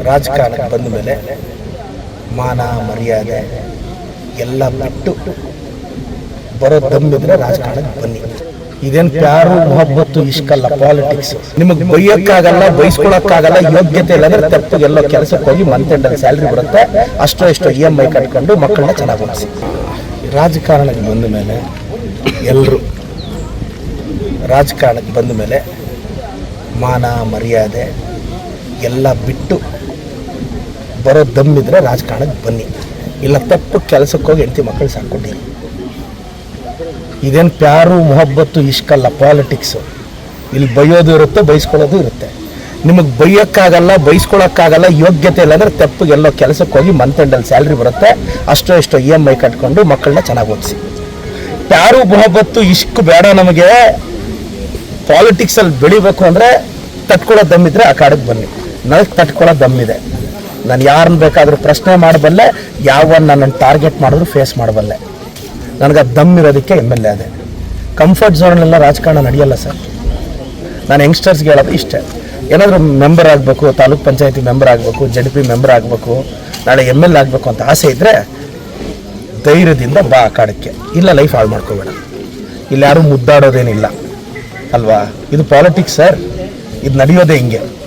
ರಾಜಕಾರಣಕ್ಕೆ ಬಂದ ಮೇಲೆ ಮಾನ ಮರ್ಯಾದೆ ಎಲ್ಲ ಬಿಟ್ಟು ಬರೋ ದಮ್ಮಿದ್ರೆ ರಾಜಕಾರಣಕ್ಕೆ ಬನ್ನಿ. ಇದೇನು ಪ್ಯಾರು ಮೊಹಬ್ಬತ್ತು ಇಷ್ಕಲ್ಲ, ಪಾಲಿಟಿಕ್ಸ್. ನಿಮಗೆ ಬೈಯಕ್ಕಾಗಲ್ಲ, ಬೈಸ್ಕೊಳಕ್ಕಾಗಲ್ಲ, ಯೋಗ್ಯತೆ ಇಲ್ಲ ಅಂದ್ರೆ ತಪ್ಪಿಗೆಲ್ಲೋ ಕೆಲಸಕ್ಕೆ ಹೋಗಿ ಮಂತ್ ಎಂಡಲ್ಲಿ ಸ್ಯಾಲ್ರಿ ಬರುತ್ತೆ, ಅಷ್ಟೋ ಇಷ್ಟೋ EMI ಕಟ್ಕೊಂಡು ಮಕ್ಕಳನ್ನ ಚೆನ್ನಾಗಿ ಓದಿಸಿ. ರಾಜಕಾರಣಕ್ಕೆ ಬಂದ ಮೇಲೆ ಎಲ್ಲರೂ ರಾಜಕಾರಣಕ್ಕೆ ಬಂದ ಮೇಲೆ ಮಾನ ಮರ್ಯಾದೆ ಎಲ್ಲ ಬಿಟ್ಟು ಬರೋ ದಮ್ಮಿದ್ರೆ ರಾಜಕಾರಣಕ್ಕೆ ಬನ್ನಿ. ಇಲ್ಲ ತಪ್ಪು ಕೆಲಸಕ್ಕೆ ಹೋಗಿ ಹೆಂಡತಿ ಮಕ್ಕಳು ಸಾಕೊಂಡಿರಿ. ಇದೇನು ಪ್ಯಾರು ಮೊಹಬ್ಬತ್ತು ಇಷ್ಕಲ್ಲ, ಪಾಲಿಟಿಕ್ಸು. ಇಲ್ಲಿ ಬೈಯೋದು ಇರುತ್ತೆ, ಬೈಸ್ಕೊಳ್ಳೋದು ಇರುತ್ತೆ. ನಿಮಗೆ ಬೈಯಕ್ಕಾಗಲ್ಲ, ಬೈಸ್ಕೊಳಕ್ಕಾಗಲ್ಲ, ಯೋಗ್ಯತೆ ಇಲ್ಲ ಅಂದ್ರೆ ತಪ್ಪಿಗೆಲ್ಲೋ ಕೆಲಸಕ್ಕೆ ಹೋಗಿ ಮಂತ್ ಎಂಡಲ್ಲಿ ಸ್ಯಾಲ್ರಿ ಬರುತ್ತೆ, ಅಷ್ಟೋ ಇಷ್ಟೋ EMI ಕಟ್ಕೊಂಡು ಮಕ್ಕಳನ್ನ ಚೆನ್ನಾಗಿ ಓದಿಸಿ. ಪ್ಯಾರು ಮೊಹಬ್ಬತ್ತು ಇಷ್ಕು ಬೇಡ ನಮಗೆ. ಪಾಲಿಟಿಕ್ಸಲ್ಲಿ ಬೆಳಿಬೇಕು ಅಂದರೆ ತಟ್ಕೊಳ್ಳೋ ದಮ್ಮಿದ್ರೆ ಆ ಕಾಡಕ್ಕೆ ಬನ್ನಿ. ನನಗೆ ತಟ್ಕೊಳ್ಳೋ ದಮ್ಮಿದೆ. ನಾನು ಯಾರನ್ನ ಬೇಕಾದರೂ ಪ್ರಶ್ನೆ ಮಾಡಬಲ್ಲೆ, ಯಾವನ್ನ ನನ್ನನ್ನು ಟಾರ್ಗೆಟ್ ಮಾಡಿದ್ರು ಫೇಸ್ ಮಾಡಬಲ್ಲೆ. ನನಗೆ ದಮ್ಮಿರೋದಕ್ಕೆ MLA ಅದೇ. ಕಂಫರ್ಟ್ ಝೋನಲ್ಲೆಲ್ಲ ರಾಜಕಾರಣ ನಡೆಯಲ್ಲ ಸರ್. ನಾನು ಯಂಗ್ಸ್ಟರ್ಸ್ಗೆ ಹೇಳೋದು ಇಷ್ಟೇ, ಏನಾದರೂ ಮೆಂಬರ್ ಆಗಬೇಕು, ತಾಲೂಕ್ ಪಂಚಾಯತಿ ಮೆಂಬರ್ ಆಗಬೇಕು, ZP ಮೆಂಬರ್ ಆಗಬೇಕು, ನಾಳೆ MLA ಆಗಬೇಕು ಅಂತ ಆಸೆ ಇದ್ದರೆ ಧೈರ್ಯದಿಂದ ಬಾ ಆ ಕಾಡಕ್ಕೆ. ಇಲ್ಲ ಲೈಫ್ ಹಾಳು ಮಾಡ್ಕೋಬೇಡ. ಇಲ್ಲಿ ಯಾರೂ ಮುದ್ದಾಡೋದೇನಿಲ್ಲ ಅಲ್ವಾ. ಇದು ಪಾಲಿಟಿಕ್ಸ್ ಸರ್, ಇದು ನಡೆಯೋದೇ ಹಿಂಗೆ.